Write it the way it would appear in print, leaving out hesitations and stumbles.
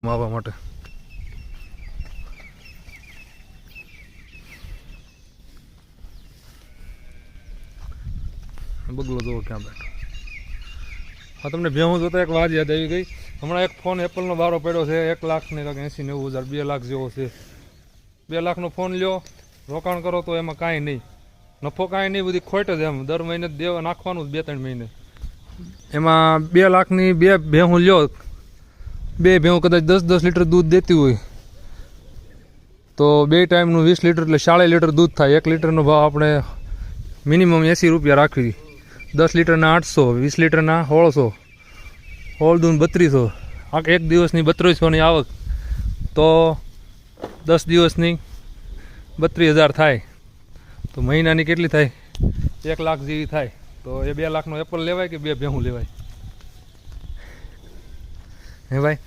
માવા માટે બગલો જોવો ક્યાં બેઠો. હા, તમને ભેહું જોતા એક વાત યાદ આવી ગઈ. હમણાં એક ફોન એપલનો બારો પડ્યો છે 1,80,90,000 2 લાખ જેવો છે. 2 લાખનો ફોન લ્યો, રોકાણ કરો તો એમાં કાંઈ નહીં, નફો કાંઈ નહીં, બધી ખોટ જ. એમ દર મહિને દેવા નાખવાનું જ 2-3 મહિને. એમાં 2 લાખની 2 ભેહું લ્યો, 2 ભેહું કદાચ 10-10 લીટર દૂધ દેતી હોય તો 2 ટાઈમનું 20 લીટર એટલે 40 લીટર દૂધ થાય. 1 લીટરનો ભાવ આપણે મિનિમમ 80 રૂપિયા રાખવી. 10 લીટરના 800, 20 લીટરના 1600, 16 દૂધ 3200. આ એક દિવસની 3200ની આવક તો 10 દિવસની 32,000 થાય તો મહિનાની કેટલી થાય? 1 લાખ જેવી થાય. તો એ 2 લાખનો એપલ લેવાય કે 2 ભેહું લેવાય? હે ભાઈ?